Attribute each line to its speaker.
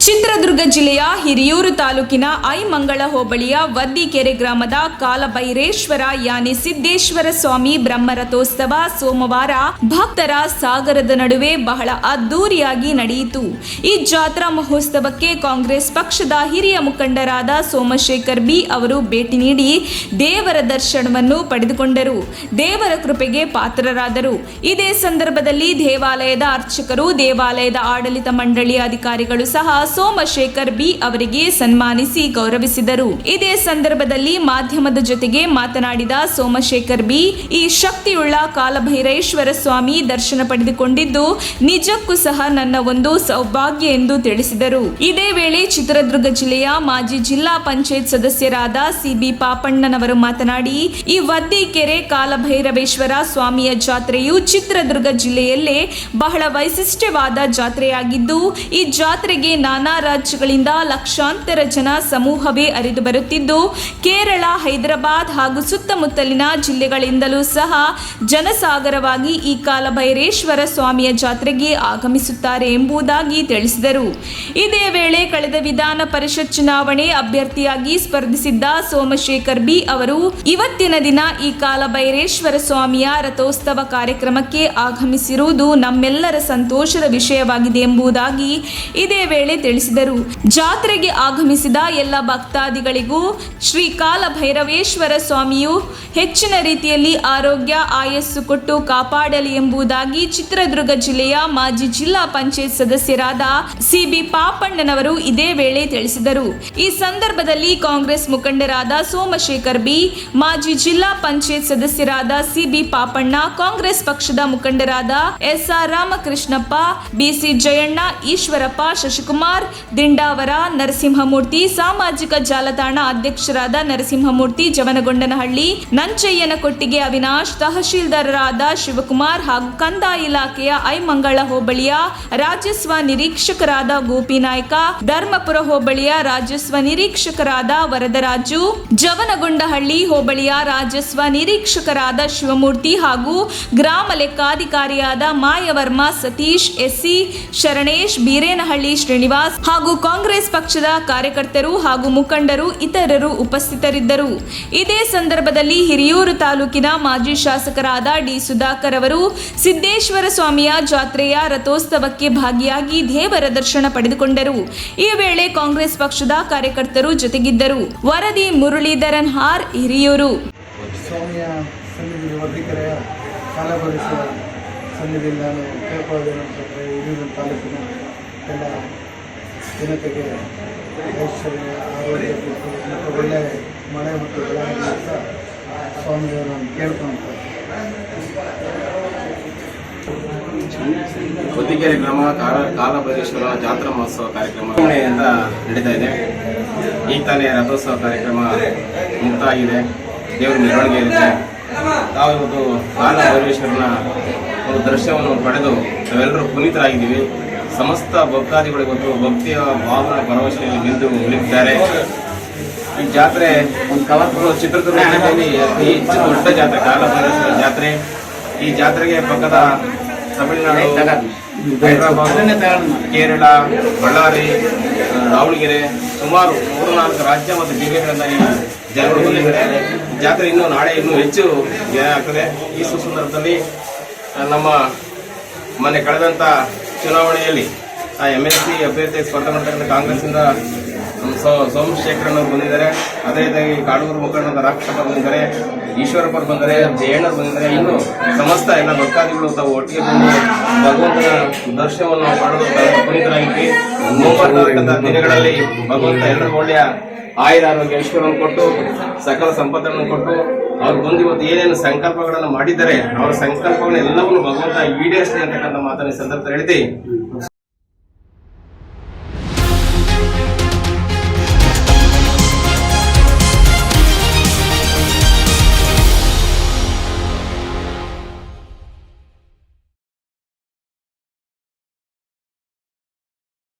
Speaker 1: ಚಿತ್ರದುರ್ಗ ಜಿಲ್ಲೆಯ ಹಿರಿಯೂರು ತಾಲೂಕಿನ ಐಮಂಗಳ ಹೋಬಳಿಯ ವದ್ದಿಕೆರೆ ಗ್ರಾಮದ ಕಾಲಭೈರೇಶ್ವರ ಯಾನಿ ಸಿದ್ದೇಶ್ವರ ಸ್ವಾಮಿ ಬ್ರಹ್ಮರಥೋತ್ಸವ ಸೋಮವಾರ ಭಕ್ತರ ಸಾಗರದ ನಡುವೆ ಬಹಳ ಅದ್ದೂರಿಯಾಗಿ ನಡೆಯಿತು. ಈ ಜಾತ್ರಾ ಮಹೋತ್ಸವಕ್ಕೆ ಕಾಂಗ್ರೆಸ್ ಪಕ್ಷದ ಹಿರಿಯ ಮುಖಂಡರಾದ ಸೋಮಶೇಖರ್ ಬಿ ಅವರು ಭೇಟಿ ನೀಡಿ ದೇವರ ದರ್ಶನವನ್ನು ಪಡೆದುಕೊಂಡರು. ದೇವರ ಕೃಪೆಗೆ ಪಾತ್ರರಾದರು. ಇದೇ ಸಂದರ್ಭದಲ್ಲಿ ದೇವಾಲಯದ ಅರ್ಚಕರು, ದೇವಾಲಯದ ಆಡಳಿತ ಮಂಡಳಿಯ ಅಧಿಕಾರಿಗಳು ಸಹ ಸೋಮಶೇಖರ್ ಬಿ ಅವರಿಗೆ ಸನ್ಮಾನಿಸಿ ಗೌರವಿಸಿದರು. ಇದೇ ಸಂದರ್ಭದಲ್ಲಿ ಮಾಧ್ಯಮದ ಜೊತೆಗೆ ಮಾತನಾಡಿದ ಸೋಮಶೇಖರ್ ಬಿ, ಈ ಶಕ್ತಿಯುಳ್ಳ ಕಾಲಭೈರೇಶ್ವರ ಸ್ವಾಮಿ ದರ್ಶನ ಪಡೆದುಕೊಂಡಿದ್ದು ನಿಜಕ್ಕೂ ಸಹ ನನ್ನ ಒಂದು ಸೌಭಾಗ್ಯ ಎಂದು ತಿಳಿಸಿದರು. ಇದೇ ವೇಳೆ ಚಿತ್ರದುರ್ಗ ಜಿಲ್ಲೆಯ ಮಾಜಿ ಜಿಲ್ಲಾ ಪಂಚಾಯತ್ ಸದಸ್ಯರಾದ ಸಿಬಿ ಪಾಪಣ್ಣನವರು ಮಾತನಾಡಿ, ಈ ವದ್ದಿಕೆರೆ ಕಾಲಭೈರವೇಶ್ವರ ಸ್ವಾಮಿಯ ಜಾತ್ರೆಯು ಚಿತ್ರದುರ್ಗ ಜಿಲ್ಲೆಯಲ್ಲೇ ಬಹಳ ವೈಶಿಷ್ಟ್ಯವಾದ ಜಾತ್ರೆಯಾಗಿದ್ದು, ಈ ಜಾತ್ರೆಗೆ ನಾನಾ ರಾಜ್ಯಗಳಿಂದ ಲಕ್ಷಾಂತರ ಜನ ಸಮೂಹವೇ ಹರಿದು ಬರುತ್ತಿದ್ದು, ಕೇರಳ, ಹೈದರಾಬಾದ್ ಹಾಗೂ ಸುತ್ತಮುತ್ತಲಿನ ಜಿಲ್ಲೆಗಳಿಂದಲೂ ಸಹ ಜನಸಾಗರವಾಗಿ ಈ ಕಾಲಭೈರೇಶ್ವರ ಸ್ವಾಮಿಯ ಜಾತ್ರೆಗೆ ಆಗಮಿಸುತ್ತಾರೆ ಎಂಬುದಾಗಿ ತಿಳಿಸಿದರು. ಇದೇ ವೇಳೆ ಕಳೆದ ವಿಧಾನ ಪರಿಷತ್ ಚುನಾವಣೆ ಅಭ್ಯರ್ಥಿಯಾಗಿ ಸ್ಪರ್ಧಿಸಿದ್ದ ಸೋಮಶೇಖರ್ ಬಿ ಅವರು ಇವತ್ತಿನ ದಿನ ಈ ಕಾಲಭೈರೇಶ್ವರ ಸ್ವಾಮಿಯ ರಥೋತ್ಸವ ಕಾರ್ಯಕ್ರಮಕ್ಕೆ ಆಗಮಿಸಿರುವುದು ನಮ್ಮೆಲ್ಲರ ಸಂತೋಷದ ವಿಷಯವಾಗಿದೆ ಎಂಬುದಾಗಿ ಇದೇ ವೇಳೆ ತಿಳಿಸಿದರು. ಜಾತ್ರೆಗೆ ಆಗಮಿಸಿದ ಎಲ್ಲ ಭಕ್ತಾದಿಗಳಿಗೂ ಶ್ರೀ ಕಾಲಭೈರವೇಶ್ವರ ಸ್ವಾಮಿಯು ಹೆಚ್ಚಿನ ರೀತಿಯಲ್ಲಿ ಆರೋಗ್ಯ ಆಯಸ್ಸು ಕೊಟ್ಟು ಕಾಪಾಡಲಿ ಎಂಬುದಾಗಿ ಚಿತ್ರದುರ್ಗ ಜಿಲ್ಲೆಯ ಮಾಜಿ ಜಿಲ್ಲಾ ಪಂಚಾಯತ್ ಸದಸ್ಯರಾದ ಸಿಬಿ ಪಾಪಣ್ಣನವರು ಇದೇ ವೇಳೆ ತಿಳಿಸಿದರು. ಈ ಸಂದರ್ಭದಲ್ಲಿ ಕಾಂಗ್ರೆಸ್ ಮುಖಂಡರಾದ ಸೋಮಶೇಖರ್ ಬಿ, ಮಾಜಿ ಜಿಲ್ಲಾ ಪಂಚಾಯತ್ ಸದಸ್ಯರಾದ ಸಿಬಿ ಪಾಪಣ್ಣ, ಕಾಂಗ್ರೆಸ್ ಪಕ್ಷದ ಮುಖಂಡರಾದ ಎಸ್ಆರ್ ರಾಮಕೃಷ್ಣಪ್ಪ, ಬಿಸಿ ಜಯಣ್ಣ, ಈಶ್ವರಪ್ಪ, ಶಶಿಕುಮಾರ್, ದಿಂಡಾವರ, ನರಸಿಂಹಮೂರ್ತಿ, ಸಾಮಾಜಿಕ ಜಾಲತಾಣ ಅಧ್ಯಕ್ಷರಾದ ನರಸಿಂಹಮೂರ್ತಿ, ಜವನಗೊಂಡನಹಳ್ಳಿ, ನಂಚಯ್ಯನ ಕೊಟ್ಟಿಗೆ ಅವಿನಾಶ್, ತಹಶೀಲ್ದಾರರಾದ ಶಿವಕುಮಾರ್ ಹಾಗೂ ಕಂದಾಯ ಇಲಾಖೆಯ ಐಮಂಗಳ ಹೋಬಳಿಯ ರಾಜಸ್ವ ನಿರೀಕ್ಷಕರಾದ ಗೋಪಿನಾಯ್ಕ, ಧರ್ಮಪುರ ಹೋಬಳಿಯ ರಾಜಸ್ವ ನಿರೀಕ್ಷಕರಾದ ವರದರಾಜು, ಜವನಗೊಂಡಹಳ್ಳಿ ಹೋಬಳಿಯ ರಾಜಸ್ವ ನಿರೀಕ್ಷಕರಾದ ಶಿವಮೂರ್ತಿ ಹಾಗೂ ಗ್ರಾಮ ಲೆಕ್ಕಾಧಿಕಾರಿಯಾದ ಮಾಯವರ್ಮ ಸತೀಶ್, ಎಸ್ಸಿ ಶರಣೇಶ್, ಬೀರೇನಹಳ್ಳಿ ಶ್ರೀನಿವಾಸ್ ಹಾಗೂ ಕಾಂಗ್ರೆಸ್ ಪಕ್ಷದ ಕಾರ್ಯಕರ್ತರು ಹಾಗೂ ಮುಖಂಡರು ಇತರರು ಉಪಸ್ಥಿತರಿದ್ದರು. ಇದೇ ಸಂದರ್ಭದಲ್ಲಿ ಹಿರಿಯೂರು ತಾಲೂಕಿನ ಮಾಜಿ ಶಾಸಕರಾದ ಡಿ ಸುಧಾಕರ್ ಅವರು ಸಿದ್ದೇಶ್ವರ ಸ್ವಾಮಿಯ ಜಾತ್ರೆಯ ರಥೋತ್ಸವಕ್ಕೆ ಭಾಗಿಯಾಗಿ ದೇವರ ದರ್ಶನ ಪಡೆದುಕೊಂಡರು. ಈ ವೇಳೆ ಕಾಂಗ್ರೆಸ್ ಪಕ್ಷದ ಕಾರ್ಯಕರ್ತರು ಜೊತೆಗಿದ್ದರು. ವರದಿ ಮುರಳೀಧರನ್ ಆರ್, ಹಿರಿಯೂರು.
Speaker 2: ಸ್ವಾಮಿಯ ಸನ್ನಿಧಿ ವದ್ದಿಕೆರೆಯ ಕಾಲಭೈರೇಶ್ವರ ಸನ್ನಿಧಿಯಲ್ಲಿ ನಾನು ಕೇಳ್ಕೊಳ್ಳೋದೇನಂತಂದರೆ, ಹಿರಿಯೂರು ತಾಲೂಕಿನ ಎಲ್ಲ ಜನತೆಗೆ ಐಶ್ವರ್ಯ, ಆರೋಗ್ಯ ಮತ್ತು ಒಳ್ಳೆಯ ಮಳೆ ಮತ್ತು ಬೆಳವಣಿಗೆ ಅಂತ ಸ್ವಾಮಿಯವರನ್ನು ಕೇಳ್ಕೊಳ್ತಾರೆ.
Speaker 3: ವದ್ದಿಕೆರೆ ಗ್ರಾಮ ಕಾಲಭೈರೇಶ್ವರ ಜಾತ್ರಾ ಮಹೋತ್ಸವ ಕಾರ್ಯಕ್ರಮ ಇಂದ ನಡೀತಾ ಇದೆ. ಈಗ ತಾನೇ ರಥೋತ್ಸವ ಕಾರ್ಯಕ್ರಮ ಮುಕ್ತಾಗಿದೆ. ದೇವರ ಮೆರವಣಿಗೆ ಇರುತ್ತೆ. ನಾವು ಇವತ್ತು ಕಾಲಭೈರೇಶ್ವರನ ಒಂದು ದರ್ಶನವನ್ನು ಪಡೆದು ನಾವೆಲ್ಲರೂ ಪುನೀತರಾಗಿದ್ದೀವಿ. ಸಮಸ್ತ ಭಕ್ತಾದಿಗಳು ಇವತ್ತು ಭಕ್ತಿಯ ಭಾವನ ಭರವಸೆಯಲ್ಲಿ ಬಿಂದು ಉಳಿದಿದ್ದಾರೆ. ಈ ಜಾತ್ರೆ ಚಿತ್ರದುರ್ಗ ಜಿಲ್ಲೆಯಲ್ಲಿ ಅತಿ ಹೆಚ್ಚು ದೊಡ್ಡ ಜಾತ್ರೆ ಕಾಲಭೈರೇಶ್ವರ ಜಾತ್ರೆ. ಈ ಜಾತ್ರೆಗೆ ಪಕ್ಕದ ತಮಿಳುನಾಡು, ಹೈದರಾಬಾದ್, ಕೇರಳ, ಬಳ್ಳಾರಿ, ದಾವಣಗೆರೆ ಸುಮಾರು 3-4 ರಾಜ್ಯ ಮತ್ತು ಜಿಲ್ಲೆಗಳಿಂದ ಈ ಜನರು ಬಂದಿದ್ದಾರೆ. ಜಾತ್ರೆ ಇನ್ನೂ ಹೆಚ್ಚು ಆಗ್ತದೆ. ಈ ಸುಸಂದರ್ಭದಲ್ಲಿ ನಮ್ಮ ಮೊನ್ನೆ ಕಳೆದಂಥ ಚುನಾವಣೆಯಲ್ಲಿ MLC ಅಭ್ಯರ್ಥಿ ಸ್ಪರ್ಧೆ ಮಾಡ್ತಕ್ಕಂಥ ಕಾಂಗ್ರೆಸ್ಸಿಂದ ಸೋಮಶೇಖರನವರು ಬಂದಿದ್ದಾರೆ. ಅದೇ ರೀತಿಯಾಗಿ ಕಾಡೂರು ಮುಖಂಡರಾದ ರಾಕ್ಷಪ್ಪ ಬಂದಿದ್ದಾರೆ, ಈಶ್ವರಪ್ಪ ಬಂದರೆ, ಜಯಣ್ಣರು ಬಂದಿದ್ದಾರೆ. ಇನ್ನು ಸಮಸ್ತ ಎಲ್ಲ ಭಕ್ತಾದಿಗಳು ತಾವು ಒಟ್ಟಿಗೆ ಬಂದು ಭಗವಂತನ ದರ್ಶನವನ್ನು ಮಾಡಲು ಪುನೀತರಾಗಿದ್ವಿ. ಮುಂಬರ್ತಕ್ಕಂಥ ದಿನಗಳಲ್ಲಿ ಭಗವಂತ ಎಲ್ಲರಿಗೂ ಒಳ್ಳೆಯ ಆಯುರ ಆರೋಗ್ಯ ಐಶ್ವರ್ಯವನ್ನು ಕೊಟ್ಟು ಸಕಲ ಸಂಪತ್ತನ್ನು ಕೊಟ್ಟು ಅವ್ರು ಬಂದು ಇವತ್ತು ಏನೇನು ಸಂಕಲ್ಪಗಳನ್ನು ಮಾಡಿದ್ದಾರೆ ಅವರ ಸಂಕಲ್ಪಗಳನ್ನ ಎಲ್ಲವನ್ನು ಭಗವಂತ ಈಡೇರಿಸಲಿ ಅಂತಕ್ಕಂಥ ಮಾತನ್ನು ಈ ಸಂದರ್ಭದಲ್ಲಿ ಹೇಳ್ತೀವಿ.